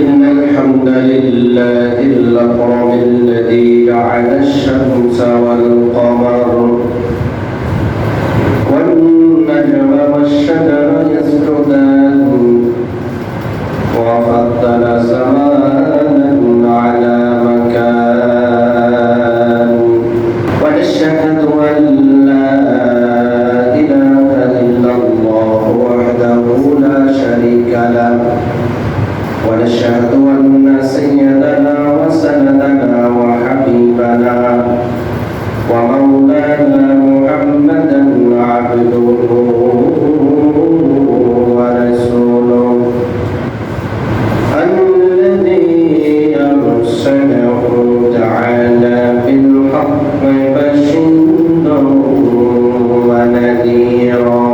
إن الحمد لله الأكرم الذي جعل الشمس والقمر والنجم والشجر يسجدان وفضل زمانا على مكان ونشهد أن لا إله إلا الله وحده لا شريك له ونشهد أن سيدنا وسندنا وحبيبنا ومولانا محمدا عبده ورسوله الذي أرسله تعالى بالحق بشيرا ونذيرا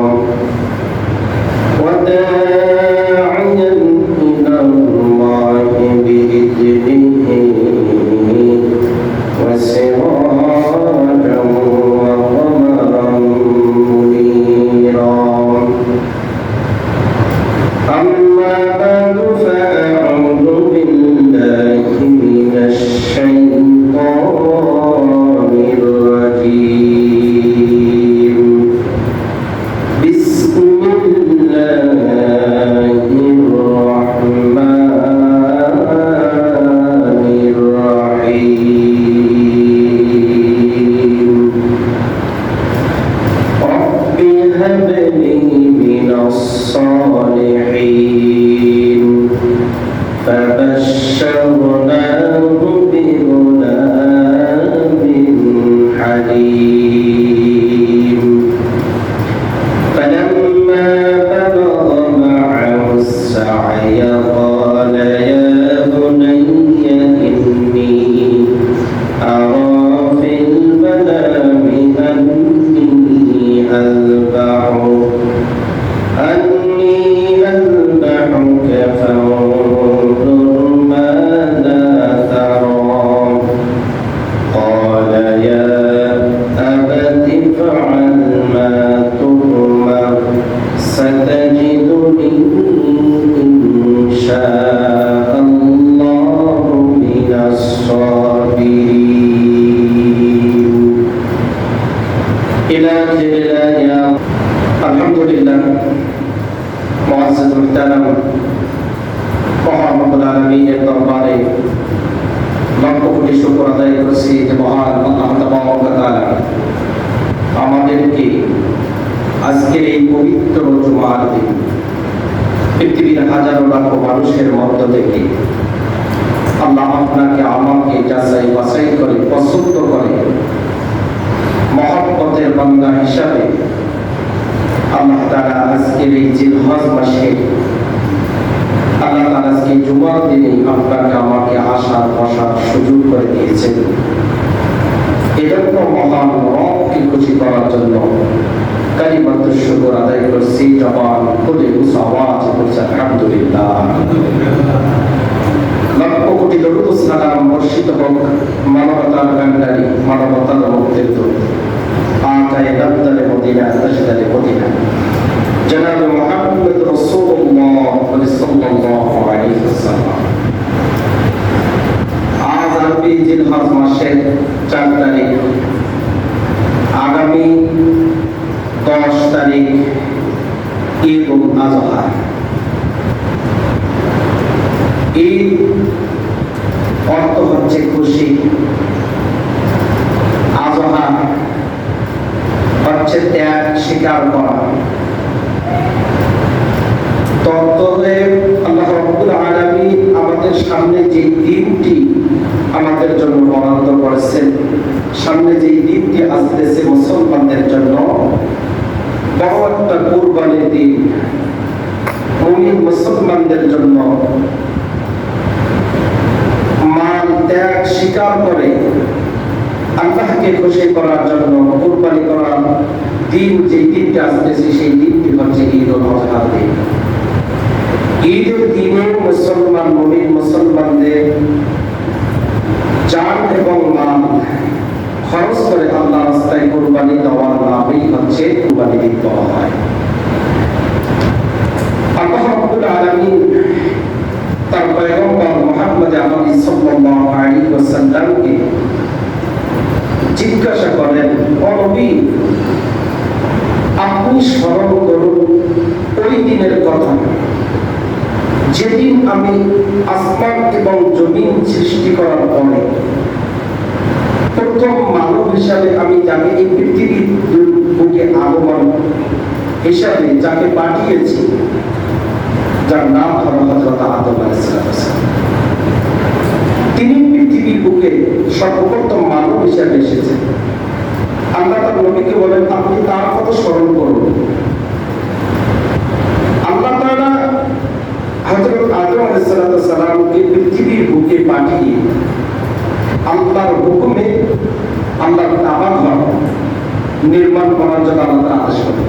وداعيا إلى الله بإذنه وسراجا وقمرا منيرا أما بعد فأعوذ بالله من الشيطان الرجيم بسم الله الرحمن الرحيم رب هب لي من الصالحين فبشرناه بغلام حليم فلما بلغ معه السعي قال يا بني إني أرى في المنام أذبحك فانظر ماذا ترى قال يا أبت افعل ما تؤمر ستجدني إن شاء الله من الصابرين إلى آخر الآية الحمد لله মুআজ্জাজ মুহতারাম মহান রব্বুল আলামিনের দরবারে লক্ষ কোটি শুকর আদায় করছি যে মহান আল্লাহ তাবারক ওয়া তাআলা আমাদেরকে আজকের এই পবিত্র জুমার দিন পৃথিবীর হাজারো লাখো মানুষের মধ্য থেকে আল্লাহ আপনাকে আমাকে যাচাই বাছাই করে পছন্দ করে মহব্বতের বান্দা হিসাবে আল্লাহ তাআলা আজকের এই জিলহজ মাসে আল্লাহ তাআলা আজকে জুমার দিনে আপনাকে আমাকে আসার বসার সুযোগ করে দিয়েছেন। এজন্য মহান রবকে খুশি করার জন্য কালিমাতুশ শুকর আদায় করছি, জবান খুলে উচ্চ আওয়াজ করছি আলহামদুলিল্লাহ। লক্ষ কোটি দরুদ ও সালাম বর্ষিত হোক মানবতার কান্ডারি, মানবতার মুক্তির দূত আকায়ে দাপ্তরে মদিনা তাজদারে মদিনা জনাবে মুহাম্মদ রাসূলুল্লাহ সাল্লাল্লাহু আলাইহি ওয়াসাল্লাম। আজ আরবি জিলহজ মাসের 4 তারিখ, আগামী 10 তারিখ ঈদ উল আযহা। ঈদ অর্থ হচ্ছে খুশি, আযহা হচ্ছে ত্যাগ স্বীকার করা। তবে আল্লাহ রাব্বুল আলামিন আমাদের সামনে যে দিনটি আমাদের জন্য বরাদ্দ করেছেন, সামনে যে দিনটি আসতেছে মুসলমানদের জন্য বড় একটা কুরবানির দিন। মুমিন মুসলমানদের জন্য মাল ত্যাগ স্বীকার করে আল্লাহকে খুশি করার জন্য কুরবানি করার দিন, যে দিনটা আসতেছে সেই দিনটি হচ্ছে ঈদ উল আযহার দিন। ঈদের দিনে মুসলমান মুমিন মুসলমানদের জান এবং মাল খরচ করে আল্লাহর রাস্তায় কুরবানি দেওয়ার নামই হচ্ছে কুরবানি ঈদ বলা হয়। আল্লাহ রাব্বুল আলামিন তার পয়গম্বর মুহাম্মদ আরবি সাল্লাল্লাহু আলাইহি ওয়াসাল্লামকে জিজ্ঞাসা করেন, ও নবী, আপনি স্মরণ করুন ওই দিনের কথা যেদিন আমি আসমান এবং জমিন সৃষ্টি করার পরে প্রথম মানব হিসাবে আমি যাকে এই পৃথিবীর বুকে আগমন হিসাবে যাকে পাঠিয়েছি, যার নাম হলো হযরত আদম আলাইহিস সালাম। তিনি পৃথিবীর বুকে সর্বপ্রথম মানব হিসাবে এসেছেন। আল্লাহ তার নবীকে বলেন, আপনি তার কথা স্মরণ করুন। আল্লাহ তাআলা হযরত আদম আলাইহিস সালামকে পৃথিবীর বুকে পাঠিয়ে আল্লাহর হুকুমে আল্লাহর কাবাঘর নির্মাণ করার জন্য আল্লাহ আদেশ করেন।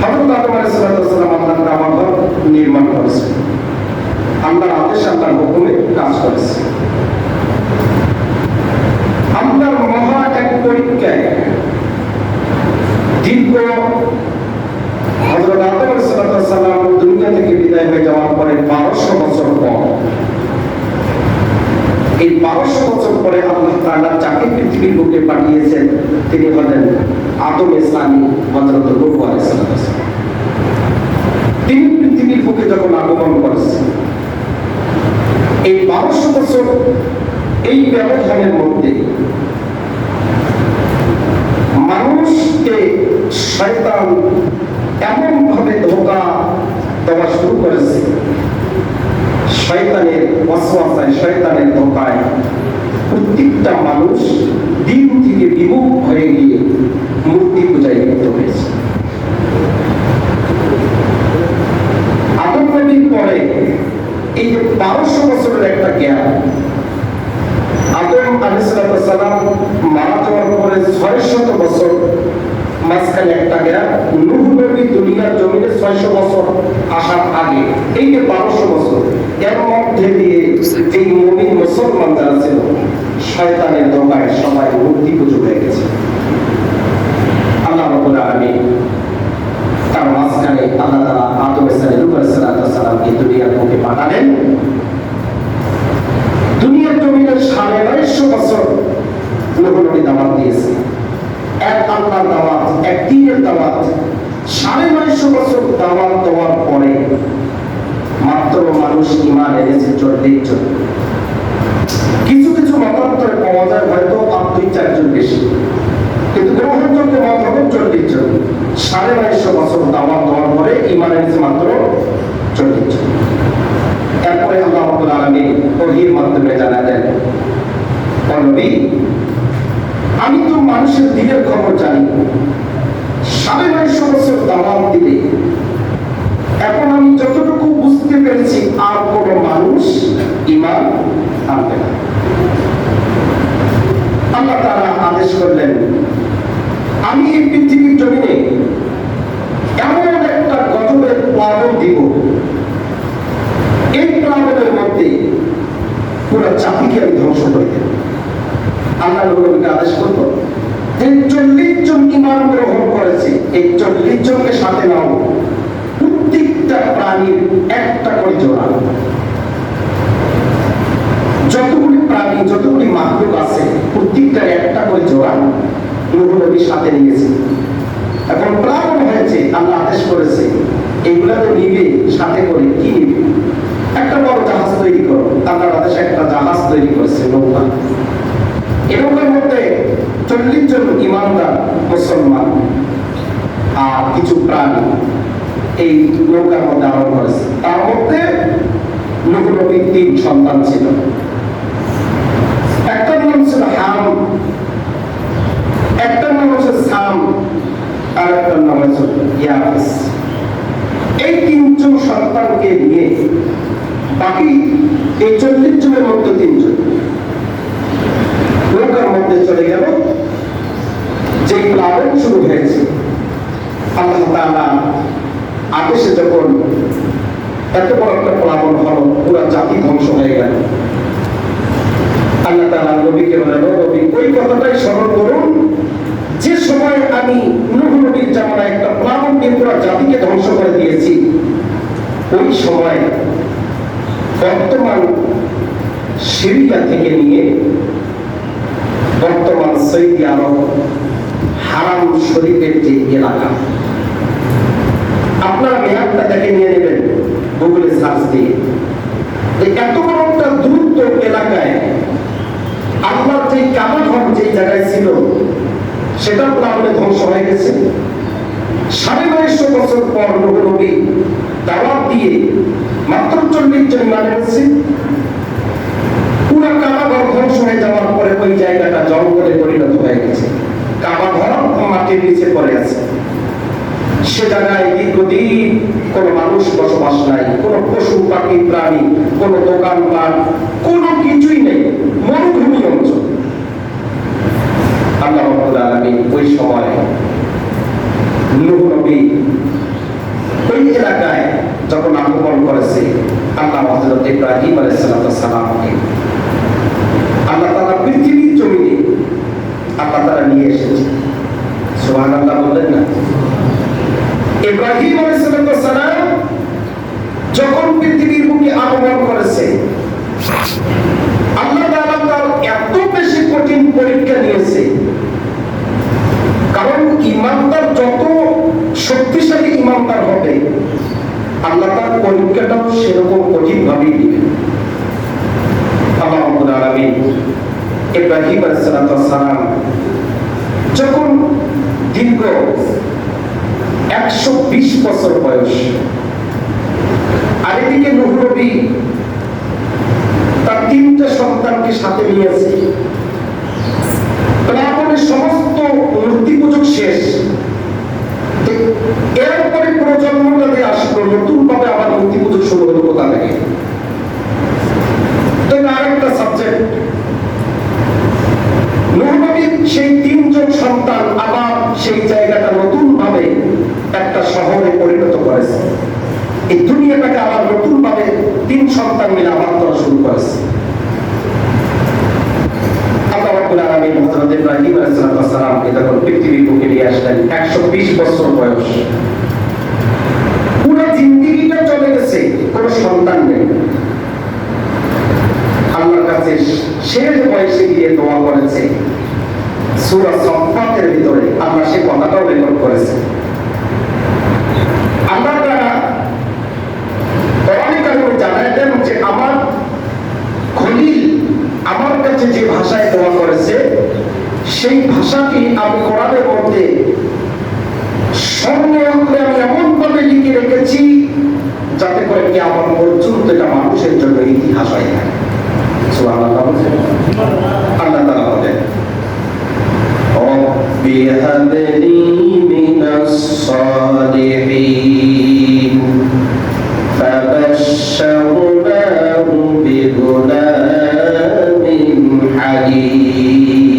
হযরত আদম আলাইহিস সালাম আল্লাহর কাবাঘর নির্মাণ করেছেন, আল্লাহর আদেশ আল্লাহর হুকুমে কাজ করেছেন। আল্লাহর মহা এক পরীক্ষায় দীর্ঘ হযরত আদম আলাইহিস সালাম দুনিয়া থেকে বিদায় হয়ে যাওয়ার পরে 1200 বছর পর, এই 1200 বছর পরে আল্লাহ তাআলা যাকে পৃথিবীর বুকে পাঠিয়েছেন তিনি হলেন আদম ইসলামী হযরত নূহ আলাইহিস সালাম। তিনি পৃথিবীর বুকে যখন আগমন করেছেন, এই 1200 বছর এই ব্যবধানের মধ্যে মানুষকে শয়তান এমন ভাবে ধোঁকা দেওয়া শুরু করেছে, শয়তানের ওয়াসওয়াসায়, শয়তানের ধোঁকায় প্রত্যেকটা মানুষ দিন থেকে বিমুখ হয়ে গিয়ে মূর্তি পূজায় লিপ্ত হয়েছে। আদম নবীর পরে এই যে 1200 বছরের একটা গ্যাপ, আদম আলাইহিস সালাম মারা যাওয়ার পরে 600 বছর মাঝখানে একটা গ্যাপ, নূহ নবী দুনিয়ার জমিনে 600 বছর আসার আগে, এই যে 1200 বছর, এর মধ্যে দিয়ে এই মুমিন মুসলমান যারা ছিল শয়তানের ধোঁকায় সবাই মূর্তি পুজো হয়ে গেছে। আল্লাহ রাব্বুল আলামিন তার মাঝখানে আল্লাহ তাআলা আদম আলাইহিস সালামকে দুনিয়ার বুকে পাঠালেন। দুনিয়ার জমিনে 950 বছর নূহ নবী দাওয়াত দিয়েছে, এক আল্লাহর দাওয়াত, এক দ্বীনের দাওয়াত। 950 বছর দাওয়াত দেওয়ার পরে মাত্র মানুষ ঈমান এনেছে 40 জন। কিছু কিছু মতান্তরে পাওয়া যায় হয়তো 2-4 জন বেশি, কিন্তু গ্রহণযোগ্য মত হলো 40 জন। 950 বছর দাওয়াত দেওয়ার পরে ঈমান এনেছে মাত্র 40 জন। এরপরে আল্লাহ রাব্বুল আলামিন ওহীর মাধ্যমে জানালেন, ও নবী, আমি তো মানুষের দিলের খবর জানি। 950 বছর দাওয়াত দিলে এখন আমি যতটুকু বুঝতে পেরেছি আর কোন মানুষ ঈমান আনবে না। আল্লাহ তাআলা আদেশ করলেন, আমি এই পৃথিবীর জমিনে এমন একটা গজবের প্লাবন দিব, এই প্লাবনের মধ্যে পুরো জাতিকে আমি ধ্বংস করে দেব। আল্লাহ নবীকে আদেশ করলো যে 40 জন ঈমান গ্রহণ করেছে, এই 40 জনকে সাথে নাও, প্রত্যেকটা প্রাণীর একটা করে জোড়া। যতগুলি প্রাণী, যতগুলি মাখলুক আছে প্রত্যেকটা একটা করে জোড়া নূহ নবীর সাথে নিয়েছে। এখন প্লাবন হয়েছে, আল্লাহ আদেশ করেছে এগুলা তো নিবে, সাথে করে কি নিবে? একটা বড় জাহাজ তৈরি করো। আল্লাহর আদেশ একটা জাহাজ তৈরি করেছে, নৌকা। এই নৌকার মধ্যে 40 জন ঈমানদার মুসলমান আর কিছু প্রাণী এই নৌকার মধ্যে আরোহণ করেছে। তার মধ্যে নূহ নবীর 3 সন্তান ছিল। একটা নাম ছিল হাম, একটা নাম হচ্ছে সাম, আর একটা নাম হচ্ছে ইয়াফিস। এই 3 জন সন্তানকে নিয়ে বাকি এই 40 জনের মধ্যে 3 জন নৌকার মধ্যে চলে গেল। যে প্লাবন শুরু হয়েছে, আল্লাহ তাআলা আদেশে যখন এত বড় একটা প্লাবন হলো, পুরো জাতি ধ্বংস হয়ে গেল। আল্লাহ তাআলা নবীকে বলেন, নবী ওই কথাটাই স্মরণ করুন যে সময় আমি নূহ নবীর জামানায় একটা প্লাবন দিয়ে পুরো জাতিকে ধ্বংস করে দিয়েছি। ওই সময় বর্তমান সিরিয়া থেকে নিয়ে বর্তমান সৌদি আরব হারাম শরীফের যে এলাকা, আপনারা ম্যাপটা দেখে নিয়ে নেবেন গুগলে সার্চ দিয়ে। এত বড় একটা দ্রুত এলাকায় আপনার যে কাবা ঘর যে জায়গায় ছিল সেটা প্রাণে ধ্বংস হয়ে গেছে। 950 বছর পর নবী দাওয়াত দিয়ে মাত্র 40 জন ইমান এনেছে। পুরো কাবা ঘর ধ্বংস হয়ে যাওয়ার পরে ওই জায়গাটা জঙ্গলে পরিণত হয়ে গেছে। কাবা ঘর মাটির নিচে পড়ে আছে। সে জায়গায় দীর্ঘদিন কোনো মানুষ বসবাস নাই, কোনো পশু পাখি প্রাণী, কোনো দোকানপাট, কোনো কিছুই নেই, মরুভূমি অঞ্চল। আল্লাহ রাব্বুল আলামিন ওই সময় নূহ নবী ওই এলাকায় যখন আগমন করেছে, আল্লাহ হযরত ইব্রাহিম আলাইহিস সালামকে আল্লাহ তাআলা পৃথিবীর জমিনে আল্লাহ তাআলা নিয়ে এসেছে। সুবহানাল্লাহ বললেন না? ইব্রাহিম আলাইহিস সালাম যখন পৃথিবীর বুকে আগমন করেছে, আল্লাহ তাআলা তার এত বেশি কঠিন পরীক্ষা নিয়েছে। কারণ ইমানদার যত শক্তিশালী ইমানদার হবে, আল্লাহ তার পরীক্ষাটাও সেরকম কঠিন ভাবেই দিবেন। আল্লাহ রাব্বুল আলামিন ইব্রাহিম আলাইহিস সালাম যখন দীর্ঘ 120 বছর বয়স, আর এদিকে নূহ নবী তার 3টে সন্তানকে সাথে নিয়েছে। প্রাপণের সমস্ত মূর্তি পূজক শেষ, এরপরে প্রজন্মটা যে আসলো নতুন ভাবে আবার মূর্তি পূজক শুরু হলো কোথা থেকে? আরেকটা সাবজেক্ট, নূহ নবীর সেই 3 জন সন্তান আবার সেই জায়গাটা নতুন ভাবে একটা শহরে পরিণত করেছে। এই দুনিয়াটাকে আবার নতুন ভাবে 3 সন্তান মিলে আবার করা শুরু করেছে। আল্লাহ রাব্বুল আলামিন হযরত ইব্রাহিম আলাইহিস সালামকে যখন পৃথিবীর বুকে নিয়ে আসলেন, 120 বছর বয়স, পুরো জিন্দেগিটা চলে গেছে, কোনো সন্তান নেই। আল্লাহর কাছে শেষ বয়সে গিয়ে দোয়া করেছে। সূরা সাফফাতের ভিতরে আল্লাহ সেই কথাটাও রেকর্ড করেছে। আল্লাহ তাআলা কোরআনে কারিমে জানায় দেন যে আমার খলিল আমার কাছে যে ভাষায় দোয়া করেছে, সেই ভাষাটি আমি কোরআনের মধ্যে স্বর্ণে অক্ষরে আমি এমন ভাবে লিখে রেখেছি যাতে করে কিয়ামত পর্যন্ত এটা মানুষের জন্য ইতিহাস হয়ে থাকে। সুবহানাল্লাহ। আল্লাহ তাআলা বলেন, রব্বি হাবলি মিনাস সালিহিন ফাবাশশারনাহু বিগুলামিন হালিম।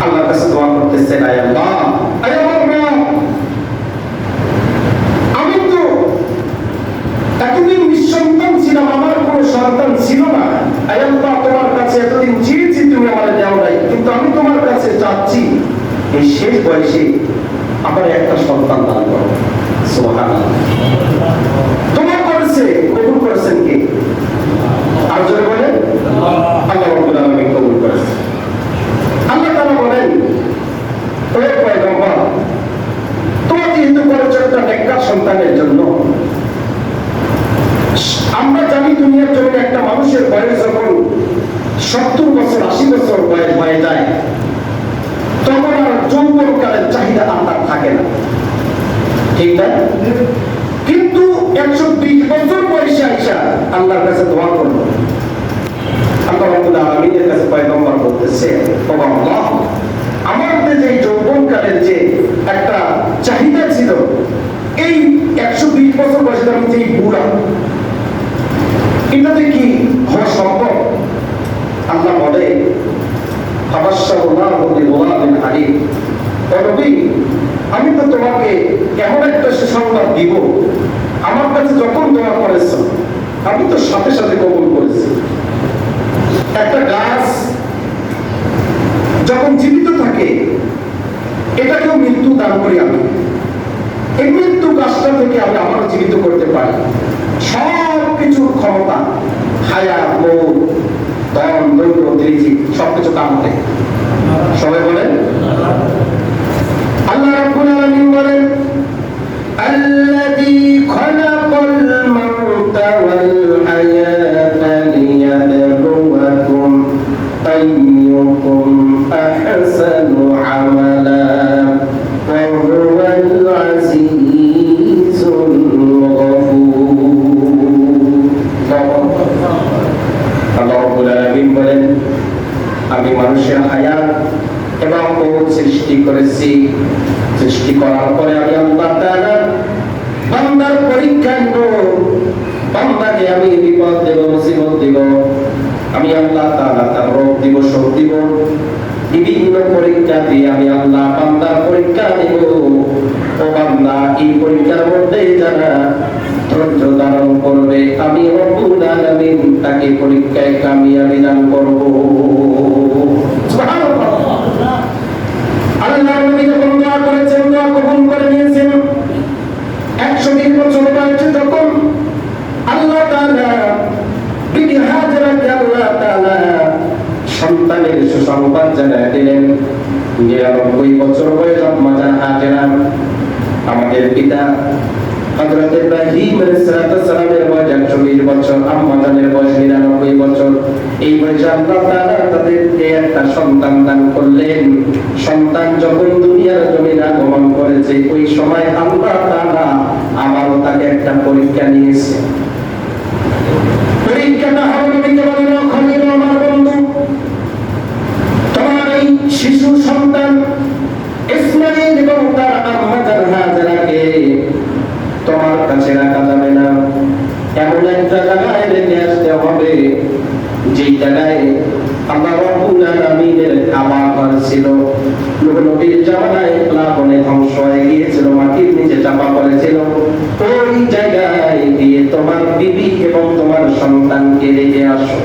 আল্লাহর কাছে দোয়া করতেছেন, আয় আল্লাহ, আয় আমার রব, আমি তো এতদিন নিঃসন্তান ছিলাম, আমার কোনো সন্তান ছিল না। আয় আল্লাহ, তোমার কাছে এতদিন চেয়েছি, তুমি আমাকে দাও নাই, কিন্তু আমি তোমার কাছে চাচ্ছি এই শেষ বয়সে আমার একটা সন্তান দান করো। সুবহানাল্লাহ। তোমার করেছে, কবুল করেছেন কে? আর জোরে বলেন, আল্লাহ রাব্বুল আলামিন কবুল করেছেন। আল্লাহ তাআলা বলেন, ও পয়গম্বর, তোমার যেহেতু করেছো একটা নেককার সন্তানের জন্য, আমরা জানি দুনিয়ার জন্য একটা মানুষের বয়স যখন 70 বছর 80 বছর বয়স হয়ে যায়, তখন আর যৌবনকালের চাহিদা আপনার থাকে না, ঠিক না? কিন্তু 120 বছর বয়সে আইসা আল্লাহর কাছে দোয়া করল। আল্লাহ রাব্বুল আলামিনের কাছে পয়গম্বর বলতেছে, ও আল্লাহ, আমাদের যে যৌবনকালের যে একটা চাহিদা ছিল, এই 120 বছর বয়সে আমি যে বুড়া, এটাতে কি হওয়া সম্ভব? আল্লাহ বলে, ফাবাশশারনাহু বিগুলামিন হালিম। ও নবী, আমি তো তোমাকে এমন একটা সুসংবাদ দিব, আমার কাছে যখন দোয়া করেছো আমি তো সাথে সাথে কবুল করেছি। একটা গাছ যখন জীবিত থাকে, এটাকেও মৃত্যু দান করি আমি। এই মৃত্যু গাছটা থেকে আমি আবারও জীবিত করতে পারি। সব ক্ষমতা, হায়াত, মৌত, ধন, দৈন্য, রিজিক সবকিছু তার হাতে। সবাই বলেন আল্লাহ রাব্বুল আলামিন বলেন আল্লাযী খালাকাল মাউতা ওয়াল হায়াতা লিয়াবলুয়াকুম আইয়ুকুম আহসানু আমালা ওয়া হুয়াল আজিজুল গফুর। আল্লাহ রাব্বুল আলামিন বলেন আমি মানুষের হায়াত এবং মৌত সৃষ্টি করেছি। সৃষ্টি করার পরে আমি আল্লাহ তাআলা বান্দার পরীক্ষা নেব, বান্দাকে আমি বিপদ দেব, মুসিবত দেব। আমি আল্লাহ তাআলা তার রোগ দিব, শোক দিব, বিভিন্ন পরীক্ষা দিয়ে আমি আল্লাহ বান্দার পরীক্ষা নেব। ও বান্দা, এই পরীক্ষার মধ্যে যারা ধৈর্য ধারণ করবে আমি রব্বুল আলামিন তাকে পরীক্ষায় কামিয়াবি দান করব। সুবহানাল্লাহ। আল্লাহর নবী যখন দোয়া করেছেন, দোয়া কবুল করে নিয়েছেন। 120 বছর বয়সে যখন আল্লাহ তাআলা বিবি হাজেরাকে আল্লাহ তাআলা সন্তানের সুসংবাদ জানিয়ে দিলেন, 99 বছর বয়সে আম্মা জান হাজেরা আমাদের পিতা হযরত ইব্রাহিম আলাইহিস সালামের বয়স 120 বছর, আম্মা জানের বয়স 99 বছর। এই বয়সে আল্লাহ তাআলা তাদেরকে একটা সন্তান দান করলেন। সন্তান যখন দুনিয়ার জমিনে আগমন করেছে, ওই সময় আল্লাহ তাআলা আবারও তাকে একটা পরীক্ষা নিয়েছে। পরীক্ষাটা হলো নবীকে বলল, খলিল আমার বন্ধু, তোমার এই শিশু সন্তান ইসমাঈল এবং তার আম্মা জান হাজেরাকে তোমার কাছে রাখা যাবে না। এমন একটা জায়গায় রেখে আসতে হবে যে জায়গায় আল্লাহ রাব্বুল আলামিনের কাবা ছিল। নবীর জামানায় প্লাবনে ধ্বংস হয়ে গিয়েছিল, মাটির নিচে চাপা পড়েছিল। ওই জায়গায় গিয়ে তোমার বিবি এবং তোমার সন্তানকে রেখে আসো।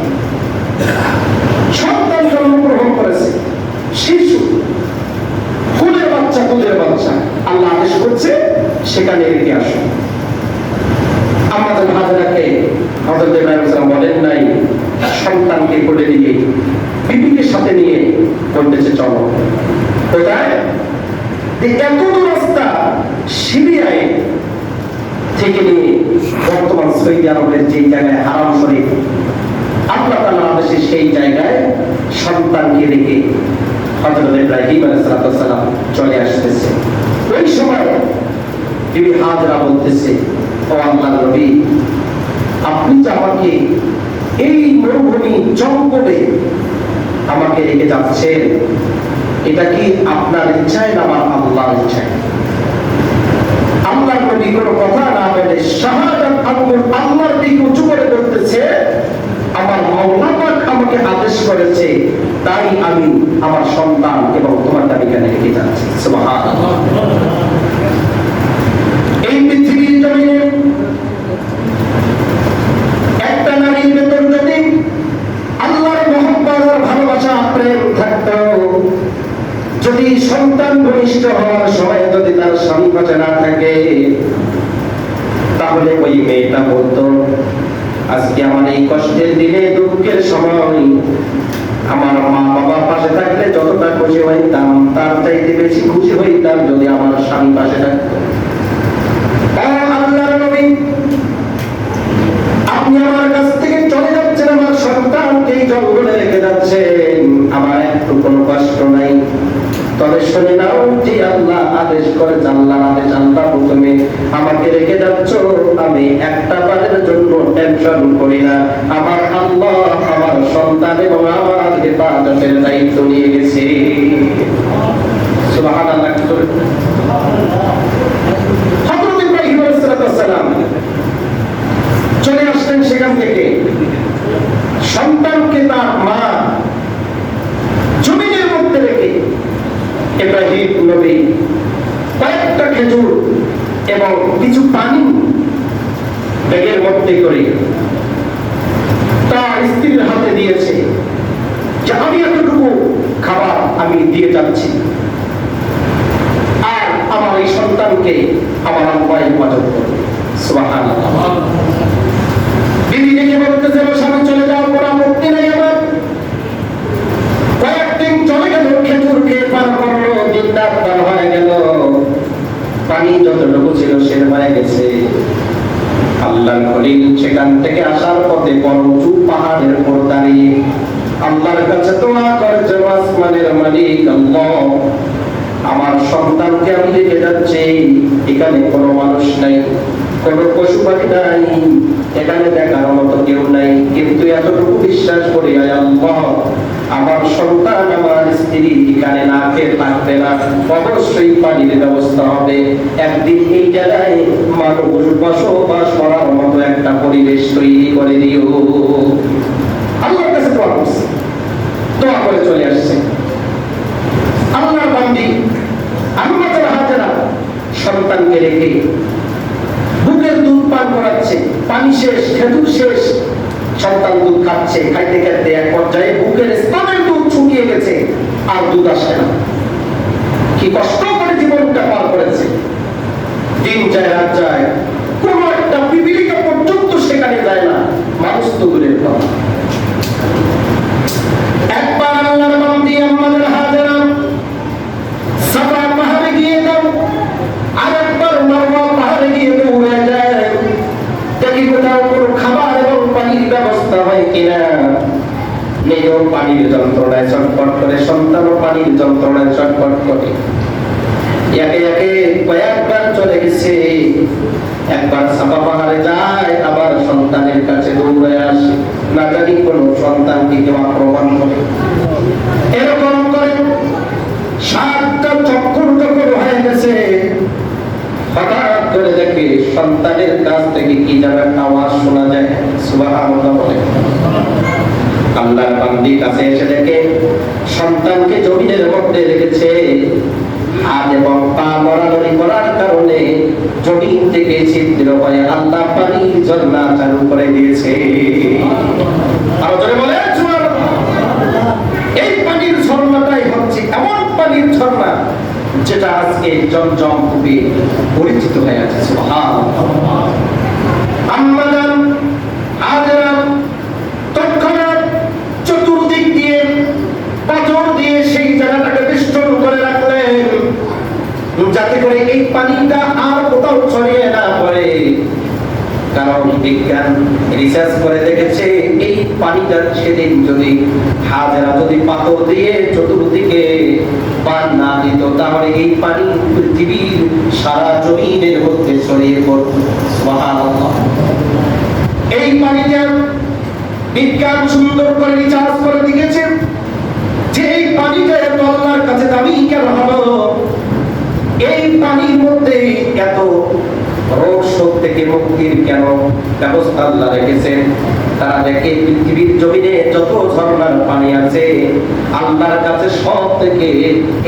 সন্তান জন্মগ্রহণ করেছে, শিশু, কুলের বাচ্চা, কুলের বাচ্চা, আল্লাহ আদেশ করছে সেখানে রেখে আসো। আমাদের হাজেরাকে হযরত ইব্রাহিম সাল্লাল্লাহু বলেন নাই, সন্তানকে কোলে নিয়ে বিবিকে সাথে নিয়ে বলতেছে চলো। কোথায়? এত দূর রাস্তা সিরিয়ায় থেকে নিয়ে বর্তমান সৌদি আরবের যে জায়গায় হারাম শরীফ, আল্লাহ তাআলা আদেশে সেই জায়গায় সন্তানকে রেখে হযরত ইব্রাহিম আলাইহিস সালাম চলে আসতেছে। ওই সময় বিবি হাজেরা বলতেছে, ও আল্লাহর নবী, আপনি যে আমাকে এই মরুভূমি জঙ্গলে আমাকে রেখে যাচ্ছেন, এটা কি আপনার ইচ্ছায় না আমার আল্লাহর ইচ্ছায়? আল্লাহর নবী কোনো কথা না বলে শাহাদাত আঙ্গুল আল্লাহর দিকে উঁচু করে বলতেছে, আমার মাওলা পাক আমাকে আদেশ করেছে, তাই আমি আমার সন্তান এবং তোমার দাবিকে রেখে যাচ্ছি। সুবহানাল্লাহ। এই পৃথিবীর জমিনে একটা নারীর ভেতর যদি আল্লাহর মহব্বত আর ভালোবাসা, প্রেম থাকতো, যদি সন্তান ভূমিষ্ঠ হওয়ার সময় যদি তার স্বামী পাশে না থাকে, তাহলে ওই মেয়েটা বলতো, আজকে আমার এই কষ্টের দিনে, দুঃখের সময় আমার মা বাবা পাশে থাকলে যতটা খুশি হইতাম, তার চাইতে বেশি খুশি হইতাম যদি আমার স্বামী পাশে থাকতো। আল্লাহর নবী, আপনি আমার কাছ থেকে চলে যাচ্ছেন, আমার সন্তানকে জঙ্গলে রেখে যাচ্ছেন, আমার একটু কোনো কষ্ট নাই। তবে শুনে নাও, যে আল্লাহ আদেশ করে, আল্লাহর আদেশ, আল্লাহ হুকুমে আমাকে রেখে যাচ্ছ, আমি একটা বারের জন্য টেনশন করি না। আমার আল্লাহ আমার সন্তান এবং আমার হেফাজতের দায়িত্ব নিয়ে গেছে। সুবহানাল্লাহ। হযরত ইব্রাহিম আলাইহিস সালাম চলে আসলেন সেখান থেকে, সন্তানকে তার মা জমিনের মধ্যে রেখে ইব্রাহিম নবী কয়েকটা খেজুর এবং কিছু পানি ব্যাগের মধ্যে করে তার স্ত্রীর হাতে দিয়েছে যে আমি এতটুকু খাবার আমি দিয়ে যাচ্ছি, আর আমার এই সন্তানকে আমার আল্লাহ হেফাজত করবে। সুবহানাল্লাহ। বিবি রেখে খলিল সেখান থেকে আসার পথে বড় উঁচু পাহাড়ের উপর দাঁড়িয়ে আল্লাহর কাছে দোয়া করেছে, আসমানের মালিক আল্লাহ, আমার সন্তানকে আমি রেখে যাচ্ছি, এখানে কোনো মানুষ নাই, কোনো পশু পাখি নাই, এখানে দেখার মতো কেউ নাই, কিন্তু এতটুকু বিশ্বাস করি আয় আল্লাহ, আমার সন্তান আমার স্ত্রী এখানে না খেয়ে থাকবে না, অবশ্যই পানির ব্যবস্থা হবে, একদিন এই জায়গায় মানুষ বসবাস করার মতো একটা পরিবেশ তৈরি করে দিও। আল্লাহর কাছে দোয়া করছে, দোয়া করে চলে আসছে। আল্লাহর বান্দি আম্মাতুল হাজেরা সন্তানকে রেখে বুকের দুধ পান করাচ্ছে, পানি শেষ, খেজুর শেষ, সন্তান দুধ খাচ্ছে, খাইতে খাইতে এক পর্যায়ে বুকের স্তনের দুধ শুকিয়ে গেছে, আর দুধ আসে না। কি কষ্ট করে জীবনটা পার করেছে, দিন যায় রাত যায়, কোন একটা পিপিলিকা পর্যন্ত সেখানে যায় না, মানুষ তো দূরের কথা। একবার আল্লাহর বান্দি আম্মাতুল হাজেরা সাফা পাহাড়ে গিয়ে দাও, আর একবার মারওয়া পাহাড়ে গিয়ে দৌড়ে যায়, দেখি কোথাও কোনো খাবার এবং পানির ব্যবস্থা হয় কিনা। নিজেও পানির যন্ত্রণায় ছটফট করে, সন্তানও পানির যন্ত্রণায় ছটফট করে, একে একে কয়েকবার চলে গেছে। একবার সাফা পাহাড়ে যায়, আবার সন্তানের কাছে দৌড়ে আসে, না জানি কোন সন্তানকে কেউ আক্রমণ করে। এরকম করে 7টা চক্কর যখন হয়ে গেছে, হঠাৎ করে দেখে সন্তানের কাছ থেকে কি যেন একটা আওয়াজ শোনা যায়। সুবহানাল্লাহ বলে আল্লাহর বান্দি কাছে এসে দেখে সন্তানকে জমিনের মধ্যে রেখেছে, হাত এবং পা নড়ানড়ি করার কারণে জমিন থেকে ছিদ্র হয়ে আল্লাহ পানির ঝর্ণা চালু করে দিয়েছে। আরো জোরে বলে সুবহানাল্লাহ। এই পানির ঝর্ণাটাই হচ্ছে এমন পানির ঝর্ণা যেটা আজকে জমজম কূপে পরিচিত হয়ে আছে। সুবহানাল্লাহ। আম্মাজান হাজেরা তৎক্ষণাৎ চতুর্দিক দিয়ে পাথর দিয়ে সেই জায়গাটাকে বেষ্টন করে রাখলেন, যাতে করে এই পানিটা আর কোথাও ছড়িয়ে না পড়ে। কারণ বিজ্ঞান রিসার্চ করে দেখেছে, এই পানিটা সেদিন যদি হাজেরা যদি পাথর দিয়ে চতুর্দিকে পান না দিত, তাহলে এই পানি পৃথিবীর সারা জমিনের মধ্যে ছড়িয়ে পড়ত। সুবহানাল্লাহ। এই পানিটা বিজ্ঞান সুন্দর করে রিসার্চ করে দেখেছে যে এই পানিটা এত আল্লাহর কাছে দামি কেন হলো, এই পানির মধ্যে এত রোগ শোক থেকে মুক্তির কেন ব্যবস্থা আল্লাহ রেখেছেন। তারা দেখে পৃথিবীর জমিনে যত ঝর্ণার পানি আছে, আল্লাহর কাছে সব থেকে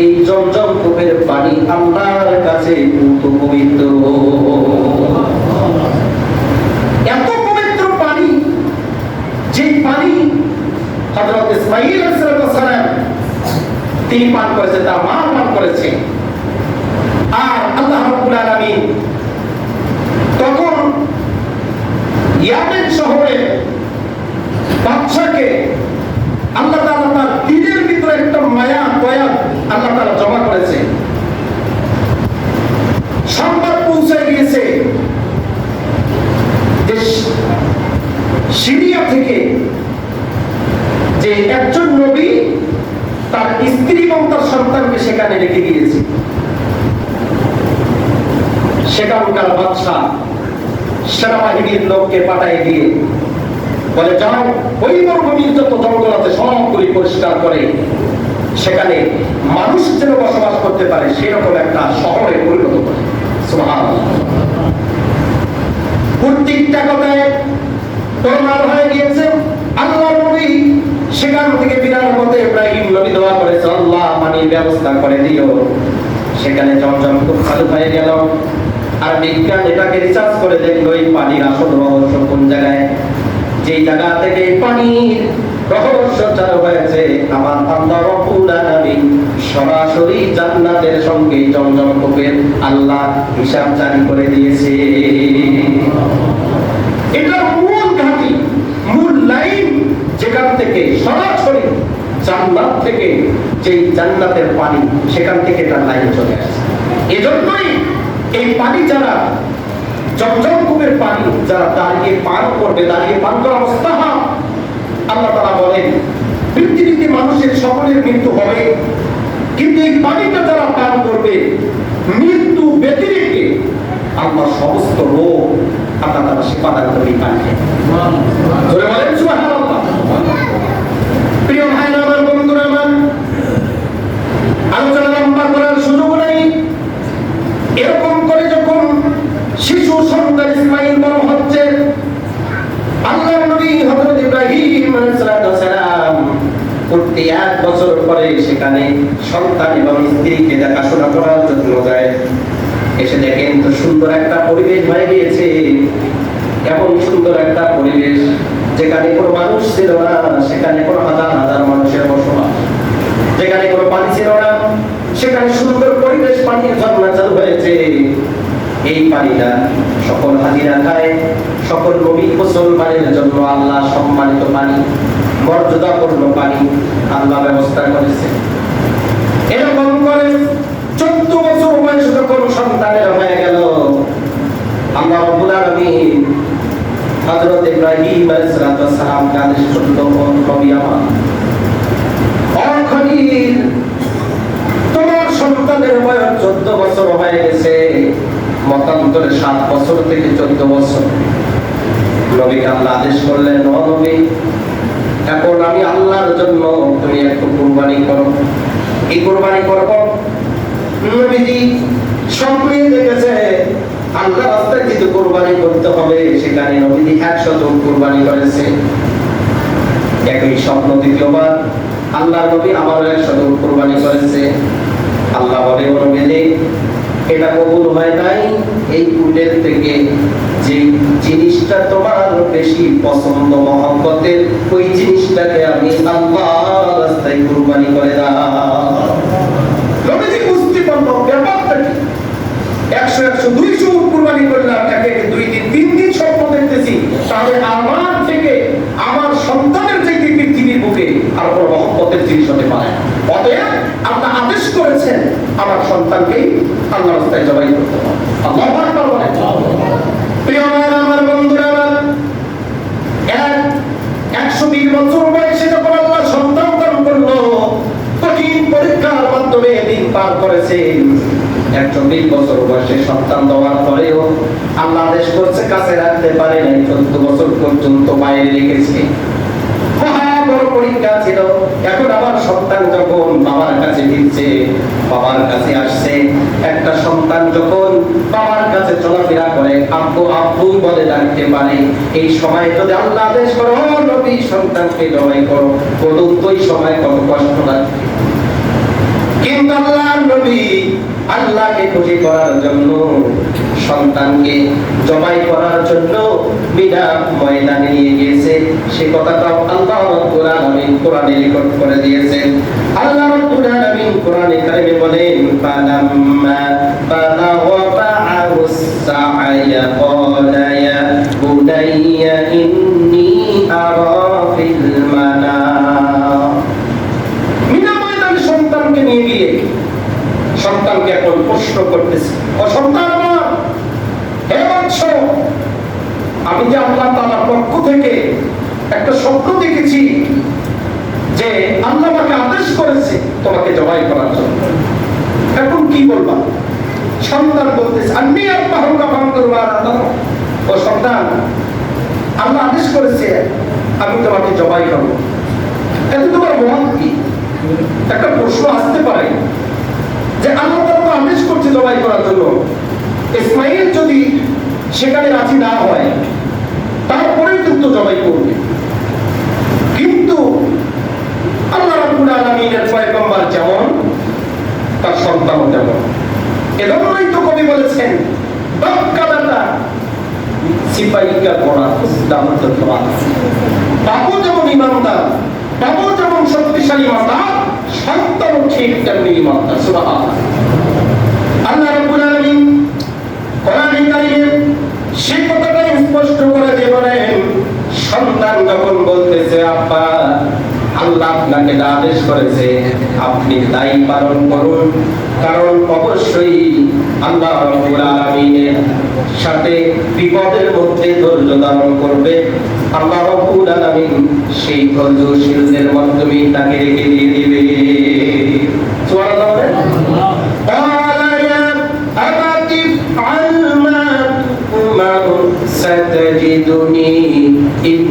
এই জমজম কূপের পানি আল্লাহর কাছে পবিত্র। এত পবিত্র পানি, যে পানি হযরত ইসমাঈল আলাইহিস সালাম তিনি পান করেছেন, তার মা পান করেছে। আর আল্লাহ রাব্বুল আলামিন তখন ইয়ামেন শহরে বাদশাকে আল্লাহ তাআলা তার দিলের ভিতরে একটা মায়া দয়া আল্লাহ তাআলা জমা করেছে। সংবাদ পৌঁছে গিয়েছে যে সিরিয়া থেকে যে একজন নবী তার স্ত্রী এবং তার সন্তানকে সেখানে রেখে গিয়েছে। সেখানকার বাদশাহ সেনাবাহিনীর লোককে পাঠিয়ে দিয়ে বলে, যাও ওই মরুভূমির যত জঙ্গল আছে সবগুলি পরিষ্কার করে সেখানে মানুষ যেন বসবাস করতে পারে সেরকম একটা শহরে পরিণত করে। সুবহানাল্লাহ। প্রত্যেকটা কথায় প্রমাণ হয়ে গিয়েছে। আল্লাহ নবী সেখান থেকে ফিরার পথে ইব্রাহিম নবী দোয়া করেছে, আল্লাহ পানির ব্যবস্থা করে দিও। সেখানে জমজম খুব ভালো হয়ে গেল। আর বিজ্ঞান এটাকে রিসার্চ করে দেখলো এই পানির আসল রহস্য কোন জায়গায়। যেই জায়গা থেকে পানির রহস্য চালু হয়েছে, আমার আল্লাহ রাব্বুল আলামিন সরাসরি জান্নাতের সঙ্গে জমজম কূপের আল্লাহ হিসাব জারি করে দিয়েছে। এটা মূল ঘাঁটি, মূল লাইন, যেখান থেকে সরাসরি জান্নাত থেকে যেই জান্নাতের পানি সেখান থেকে তার লাইন চলে আসে। এজন্যই এই পানি যারা জমজম কূপের পানি যারা দাঁড়িয়ে পান করবে, দাঁড়িয়ে পান করা মুস্তাহাব। আল্লাহ তাআলা বলেন পৃথিবীতে মানুষের সকলের মৃত্যু হবে, কিন্তু এই পানিটা যারা পান করবে মৃত্যু ব্যতিরেকে আল্লাহ সমস্ত রোগ আল্লাহ তাআলা শিফা দান করে পানি। জোরে বলেন সুবহানাল্লাহ। প্রিয় ভাইরা আমার, বন্ধুরা আমার, আলোচনা লম্বা করার সুযোগ নেই। এরকম করে যখন শিশু সন্তান ইসমাঈল বড় হচ্ছে, আল্লাহর নবী হযরত ইব্রাহিম আলাইহিস সালাম প্রতি 1 বছর পরে সেখানে সন্তান এবং স্ত্রীকে দেখাশোনা করার জন্য যায়। এসে দেখেন তো সুন্দর একটা পরিবেশ হয়ে গিয়েছে। এমন সুন্দর একটা পরিবেশ যেখানে কোনো মানুষ ছিল না, সেখানে কোনো হাজার হাজার মানুষের বসবাস। যেখানে কোনো পানি ছিল না, সেখানে সুন্দর পরিবেশ, পানির ঝর্ণা চালু হয়েছে। এই পানিটা সকল হাজিরা খায়, সকল নবী মুসলমানের জন্য আল্লাহ সম্মানিত পানি, মর্যাদাপূর্ণ পানি আল্লাহ ব্যবস্থা করেছে। এরকম করে 14 বছর বয়স যখন সন্তানের হয়ে গেল, আল্লাহ রাব্বুল আলামিন হযরত ইব্রাহিম আলাইহিস সালাম কাছে শুনলো, নবী আমার, ও খলিল, তোমার সন্তানের বয়স 14 বছর হয়ে গেছে, মতান্তরে 7 বছর থেকে 14 বছর। নবীকে আল্লাহ আদেশ করলেন, ও নবী, এখন আমি আল্লাহর জন্য তুমি একটু কুরবানি করো। এই কুরবানি করব। নবীজি স্বপ্নে দেখেছে আল্লাহর রাস্তায় কিছু কুরবানি করতে হবে, সেখানে নবীজি 100 কুরবানি করেছে। একই স্বপ্ন দ্বিতীয়বার আল্লাহর নবী আবার 100 কুরবানি করেছে। আল্লাহ বলে, ও নবীজি, এটা কবুল হয় নাই। এই উটের থেকে যে জিনিসটা তোমার বেশি পছন্দ মহব্বতের, ওই জিনিসটাকে আমি আল্লাহর রাস্তায় কুরবানি করে দাও। নবীজি বুঝতে পারলো ব্যাপারটা কি। 100 100 200 উট কুরবানি করলাম, একে 2 দিন 3 দিন স্বপ্ন দেখতেছি, তাহলে আমার থেকে আমার সন্তানের থেকে পৃথিবীর বুকে আর কোনো মহব্বতের জিনিস হতে পারে না। অতএব আল্লাহ আদেশ করেছেন আমার সন্তানকে আল্লাহর রাস্তায় জবাই করতে হবে। আল্লাহু আকবার বলেন। প্রিয় ভাইরা আমার, বন্ধুরা আমার, 120 বছর বয়সে যখন আল্লাহ সন্তান দান করলো, কঠিন পরীক্ষার মাধ্যমে দিন পার করেছেন। 120 বছর বয়সে সন্তান দেওয়ার পরেও আল্লাহ আদেশ করছে কাছে রাখতে পারে নাই, 14 বছর পর্যন্ত বাইরে রেখেছে। বড় পরীক্ষা ছিল। এখন আমার সন্তান যখন বাবার কাছে ফিরছে, বাবার কাছে আসছে, একটা সন্তান যখন বাবার কাছে চলাফেরা করে, আব্বু আব্বু বলে ডাকতে পারে, এই সময় যদি আল্লাহ আদেশ করো নবী সন্তানকে জবাই করো, বলুন তো এই সময় কত কষ্ট লাগবে। কিন্তু আল্লাহর নবী আল্লাহকে খুশি করার জন্য, সন্তানকে জবাই করার জন্য বিনা ময়দানে নিয়ে গিয়েছে। সে কথাটা আল্লাহ রাব্বুল আলামিন কোরআনে রেকর্ড করে দিয়েছেন। আল্লাহ রাব্বুল আলামিন কোরআনে কারিমে বলেন, ফালাম্মা বালাগা মা'আহুস সা'য়া ক্বালা ইয়া বুনাইয়া ইন্নী আরা ফিল মানাম। বিনা ময়দানে সন্তানকে নিয়ে গিয়ে সন্তানকে এখন প্রশ্ন করতেছে, ও সন্তান আমার, হে বৎস, আমি যে আল্লাহ তাআলার পক্ষ থেকে একটা স্বপ্ন দেখেছি যে আল্লাহ আমাকে আদেশ করেছে তোমাকে জবাই করার জন্য, এখন কি বলবা? সন্তান বলতেছে, আমি আল্লাহুকা ফানদুরুমা আল্লাহ, ও সন্তান, আল্লাহ আদেশ করেছে আমি তোমাকে জবাই করব, এতে তোমার মত কি? একটা প্রশ্ন আসতে পারে যে আল্লাহ তাআলা আদেশ করছে জবাই করার জন্য, ইসমাঈল যদি সেখানে রাজি না হয় তারপরে কিন্তু জবাই করবে। কিন্তু আল্লাহ রাব্বুল আলামিনের পয়গম্বর যেমন তার সন্তানও তেমন। এজন্যই তো কবি বলেছেন, বাক্কাদাতা সিপাহিকা পড়া দামত তোমার, বাবু যেমন ইমানদার, বাবু যেমন শক্তিশালী ইমানদার, সন্তানও ঠিক তেমনি ইমানদার। সুবহানাল্লাহ। আল্লাহ রাব্বুল আলামিন কোরআনে কারীমে সেই কথাটাই স্পষ্ট করে দিয়ে বলেন, সন্তান যখন বলতেছে আব্বা আল্লাহ আপনাকে আদেশ করেছে আপনি তাই পালন করুন, কারণ অবশ্যই আল্লাহ রাব্বুল আলামিনের সাথে বিপদের মধ্যে ধৈর্য ধারণ করবে। আল্লাহ রাব্বুল আলামিন সেই ধৈর্যশীলদের মাধ্যমে তাকে রেখে দিয়ে দিবে। সুবহানাল্লাহ। ستجدني إن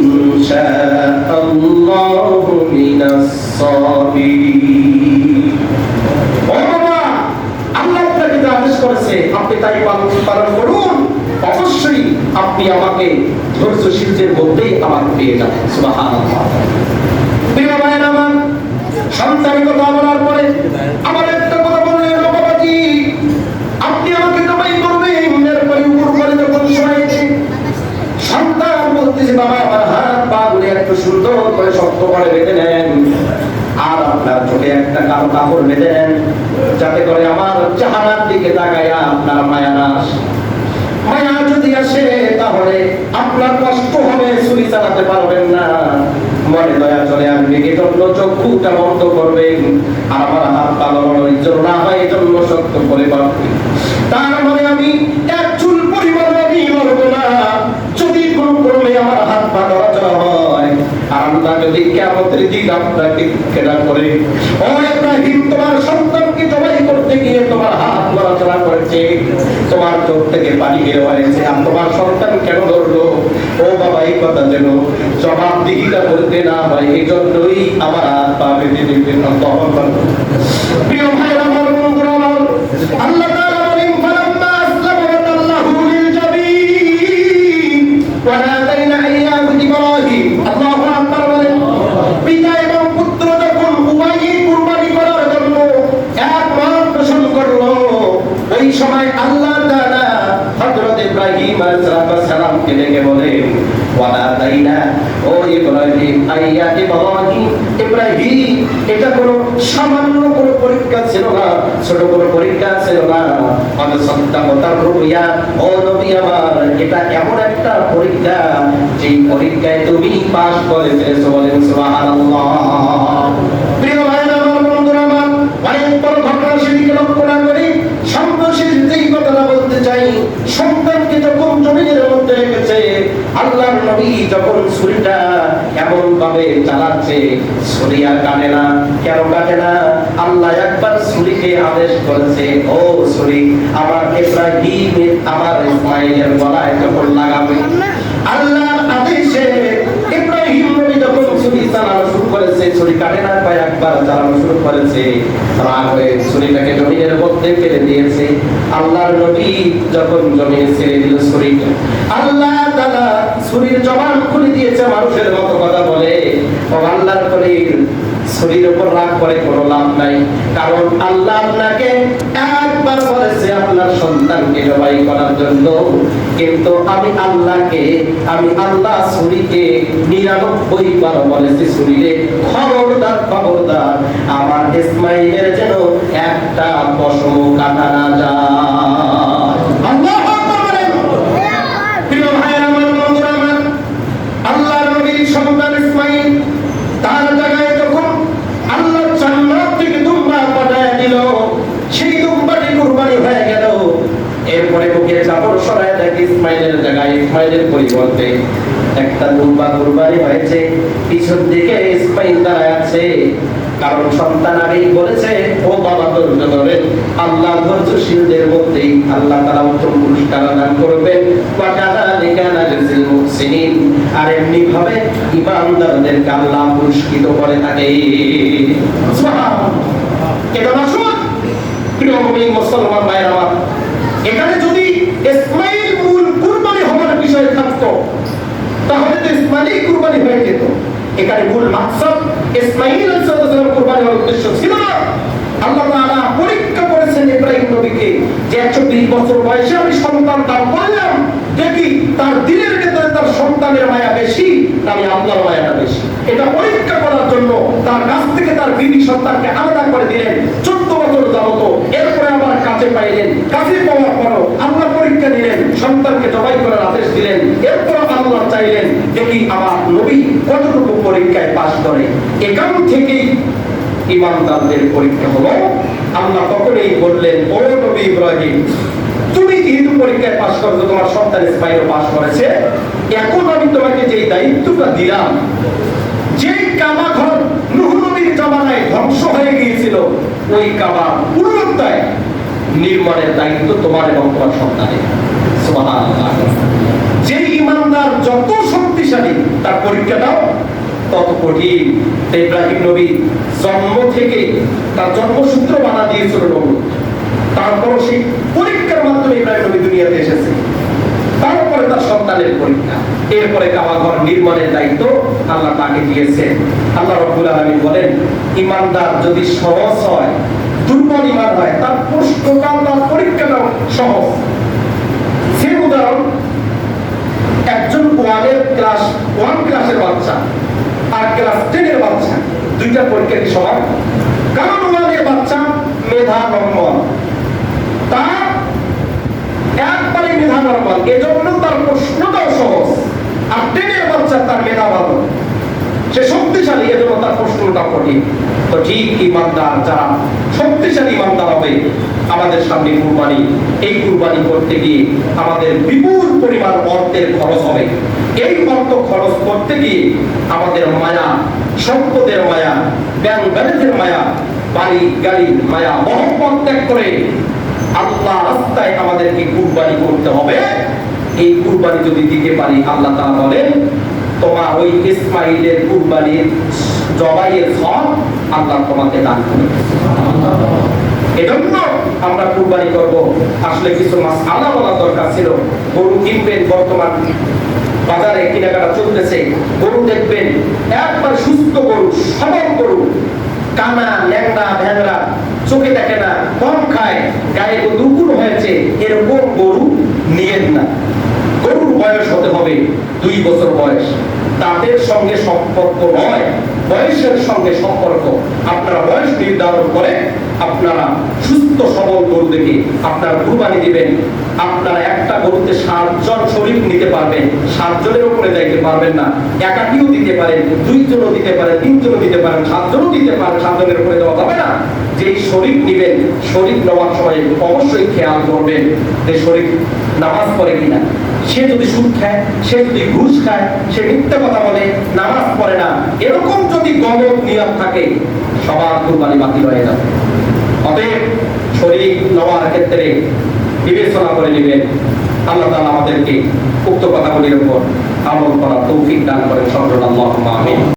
شاء الله من الصابرين। আল্লাহ আপনাকে আদেশ করেছে আপনি তাই পালন করুন, অবশ্যই আপনি আমাকে ধৈর্যশীলদের মধ্যেই আমাকে পেয়ে যাবেন। সুবহানাল্লাহ। প্রিয় ভাইরা আমার, সন্তানের কথা বলার পরে আমার একটা কথা বললেন, বাবাজি আপনি আমাকে জবাই করবেন। এরপরে উপর করে যখন শোনাইছে সন্তান বলতেছে, বাবা আমার হাত পা গুলি একটু সুন্দর করে শক্ত করে বেঁধে নেন, আর আপনার চোখে একটা কালো কাপড় বেঁধে নেন, যাতে করে আমার চেহারার দিকে তাকাইয়া আপনার মায়া না আসে। মায়া যদি আসে তাহলে আপনার কষ্ট হবে, ছুরি চালাতে পারবেন না, মনে দয়া চলে আসবে, এজন্য চক্ষুটা বন্ধ করবেন, আর আমার হাত পা লড়ানোর জন্য না হয় এজন্য শক্ত করে বাঁধবেন। তার মানে আমি এক চুল পরিমাণ আমি লড়বো না। যদি কোনো ক্রমে আমার হাত পা নড়াচড়া হয়, আর আল্লাহ যদি কিয়ামতের দিন আপনাকে খেলা করে, ও ইব্রাহিম তোমার সন্তানকে জবাই করতে গিয়ে তোমার হাত নড়াচড়া করেছে, তোমার চোখ থেকে পানি বের হয়েছে, আর তোমার সন্তান কেন ধরলো, ও বাবা এই কথা যেন জবাবদিহিতা করতে না হয়, এই জন্যই আমার হাত পা বেঁধে দিবেন। প্রিয় ভাইরা আমার, বন্ধুরা আমার, আল্লাহ তাআলা বলেন ফালাম্মা আসলামা ওয়াতাল্লাহু লিল-জাবিন ওয়া নাদাইনা ইয়া ইব্রাহিম। আল্লাহু আকবার বলেন। পিতা এবং পুত্র যখন উভয়ই কুরবানি করার জন্য এক মত পোষণ করলো, ওই সময় আল্লাহ তাআলা হযরত ইব্রাহিম আলাইহিস সালামকে ডেকে বলেন ওয়া নাদাইনা, ও ইব্রাহিম আইয়া ইব্রাহিম, ইব্রাহিম এটা কোনো সামান্য কোনো পরীক্ষা ছিল না, ছোট কোনো পরীক্ষা ছিল না, মানে সত্যাবতার রুইয়া, ও নবী আমার এটা এমন একটা পরীক্ষা যেই পরীক্ষায় তুমি পাস করে ফেলেছো। বলেন সুবহানাল্লাহ। প্রিয় ভাইরা আমার, বন্ধুরা আমার, অনেক বড় ঘটনা সেদিকে লক্ষ্য না করি সর্বশেষ যেই কথাটা বলতে চাই, সন্তানকে যখন জমিনের মধ্যে রেখেছে, আল্লাহর নবী যখন ছুরিটা এমন ভাবে চালাচ্ছে, ছুরি আর কাটে না। কেন কাটে না? আল্লাহ একবার ছুরিকে আদেশ করেছে, ও ছুরি আমার ইব্রাহিমের আমার ইসমাইলের গলায় যখন লাগাবে, আল্লাহর আদেশে ইব্রাহিম নবী যখন ছুরি চালানো শুরু করেছে, ছুরি কাটে না, কয়েকবার চালানো শুরু করেছে, রাগ হয়ে ছুরিটাকে জমিনের মধ্যে ফেলে দিয়েছে। আল্লাহর নবী যখন জমিনে ছেড়ে দিল ছুরিটা, আল্লাহ তাআলা ছুরির জবান খুলে দিয়েছে, মানুষের মতো কথা বলে। ও আল্লাহর খলিল, ছুরির উপর রাগ করে কোনো লাভ নাই, কারণ আল্লাহ আপনাকে একবার বলেছে আপনার সন্তানকে জবাই করার জন্য, কিন্তু আমি আল্লাহ ছুরিকে 99 বার বলেছি, ছুরিরে খবরদার খবরদার আমার ইসমাইলের যেন একটা পশম কাটা না যায়। আল্লাহু আকবার বলেন। প্রিয় ভাইরা আমার, বন্ধুরা আমার, আল্লাহর নবীর সন্তান ইসমাইল তার জায়গায় যখন আল্লাহ জান্নাত থেকে দুম্বা পাঠায় দিল, সেই দুম্বাটি কুরবানি হয়ে গেল। এরপরে বুকের কাপড় সরায় দেখে ইসমাইলের জায়গায়, ইসমাইলের পরিবর্তে একটা দুম্বা কুরবানি হয়েছে, পিছন দিকে ইসমাইল দাঁড়ায় আছে। কারণ সন্তান আগেই বলেছে, ও বাবা ধৈর্য ধরেন, আল্লাহ ধৈর্যশীলদের মধ্যেই আল্লাহ তাআলা উত্তম পুরস্কার দান করবেন। ওয়া কাযালিকা নাজজিল মুহসিনিন, আর এমনি ভাবে ইমানদারদেরকে আল্লাহ পুরস্কৃত করে থাকে। সুবহানাল্লাহ। এটা মাসুদ। প্রিয় মুমিন মুসলমান ভাইরা আমার, এখানে যদি ইসমাইল মূল কুরবানি হওয়ার বিষয় থাকতো, তাহলে তো ইসমাইলই কুরবানি হয়ে যেত। এখানে মূল মাকসাদ ইসমাইল আলাইহিস সালাম কুরবানি হওয়ার উদ্দেশ্য ছিল না। আল্লাহ তাআলা পরীক্ষা করেছেন ইব্রাহিম নবীকে, যে 120 বছর বয়সে আমি সন্তান দান করলাম, দেখি তার দিলের ভিতরে তার সন্তানের মায়া বেশি, আমি আল্লাহর মায়াটা বেশি। এটা পরীক্ষা করার জন্য তার কাছ থেকে তার বিবি সন্তানকে আলাদা করে দিলেন 14 বছর যাবত। এরপরে আবার কাছে পাইলেন, কাছে পাওয়ার পরও আল্লাহ পরীক্ষা দিলেন, সন্তানকে জবাই করার আদেশ দিলেন। এরপর আল্লাহ চাইলেন দেখি আমার নবী কতটুকু পরীক্ষায় পাশ করে। এখান থেকেই ঈমানদারদের পরীক্ষা হলো। আল্লাহ তখনই বললেন, ও নবী ইব্রাহিম, তুমি যেহেতু পরীক্ষায় পাশ করেছো, তোমার সন্তান ইসমাঈল পাশ করেছে, এখন আমি তোমাকে যে দায়িত্বটা দিলাম, যে কাবা ঘর নূহ নবীর জামানায় ধ্বংস হয়ে গিয়েছিল, ওই কাবা পুনরুদ্ধার নির্মাণের দায়িত্ব তোমার এবং তোমার সন্তানের। সুবহানাল্লাহ। যে ঈমানদার যত শক্তিশালী, তার পরীক্ষাটাও তত কঠিন। ইব্রাহিম নবী জন্ম থেকে তার জন্মসূত্র বানা দিয়েছিল নমরুদ। তারপর সেই পরীক্ষার মাধ্যমে ইব্রাহিম নবী দুনিয়াতে এসেছে। তারপরে তার সন্তানের পরীক্ষা, এরপরে কাবা ঘর নির্মাণের দায়িত্ব আল্লাহ তাকে দিয়েছেন। আল্লাহ রাব্বুল আলামিন বলেন, ঈমানদার যদি সহজ হয়, দুর্বল ঈমান হয়, তার প্রশ্নটা, তার পরীক্ষাটাও সহজ। সে উদাহরণ, একজন ক্লাস 1 ক্লাসের বাচ্চা আর ক্লাস 10 এর বাচ্চা, দুইটা পরীক্ষা কি সমান? কারণ 1 এর বাচ্চা মেধা নরমাল, তার একবারে মেধা নরমাল, এজন্য তার প্রশ্নটাও সহজ। আর 10 এর বাচ্চা তার মেধা ভালো, সে শক্তিশালী, এজন্য তার প্রশ্নটা কঠিন। তো ঠিক ঈমানদার যারা শক্তিশালী ঈমানদার হবে, আমাদের সামনে কুরবানি। এই কুরবানি করতে গিয়ে আমাদের বিপুল পরিমাণ অর্থের খরচ হবে। এই অর্থ খরচ করতে গিয়ে আমাদের মায়া, সম্পদের মায়া, ব্যাংক ব্যালেন্সের মায়া, বাড়ি গাড়ির মায়া, মহব্বত ত্যাগ করে আল্লাহ রাস্তায় আমাদেরকে কুরবানি করতে হবে। এই কুরবানি যদি দিতে পারি, আল্লাহ তাআলা বলেন, তোমার ওই ইসমাঈলের কুরবানির জবাইয়ের সওয়াব আল্লাহ তোমাকে দান করবে। এজন্য আমরা কুরবানি করব। আসলে কিছু মাসআলা বলা দরকার ছিল। গরু কিনবেন, বর্তমান বাজারে কেনাকাটা চলতেছে, গরু দেখবেন একবার সুস্থ গরু, সবল গরু, কানা ল্যাংড়া ভ্যাংড়া, চোখে দেখে না, কম খায়, গায়ে দুকুর হয়েছে, এরকম গরু নিয়েন না। গরুর বয়স হতে হবে 2 বছর বয়স। তাদের সঙ্গে সম্পর্ক নয়, বয়সের সঙ্গে সম্পর্ক। আপনারা বয়স নির্ধারণ করে আপনারা সুস্থ সবল গরু দেখে আপনারা কুরবানি দিবেন। আপনারা একটা গরুতে 7 জন শরীক নিতে পারবেন, 7 জনের উপরে যাইতে পারবেন না। একাকিও দিতে পারেন, 2 জনও দিতে পারেন, 3 জনও দিতে পারেন, 7 জনও দিতে পারেন, 7 জনের উপরে দেওয়া যাবে না। যেই শরীক নিবেন, শরীক নেওয়ার সময় অবশ্যই খেয়াল করবেন যে শরীক নামাজ পড়ে কিনা। সে যদি সুদ খায়, সে যদি ঘুষ খায়, সে মিথ্যা কথা বলে, নামাজ পড়ে না, এরকম যদি গলত নিয়ত থাকে, সবার কুরবানি বাতিল হয়ে যাবে। অতএব শরীক নেওয়ার ক্ষেত্রে বিবেচনা করে নেবেন। আল্লাহ তাআলা আমাদেরকে উক্ত কথাগুলির উপর আমল করার তৌফিক দান করেন। সকলে আল্লাহুম্মা আমিন।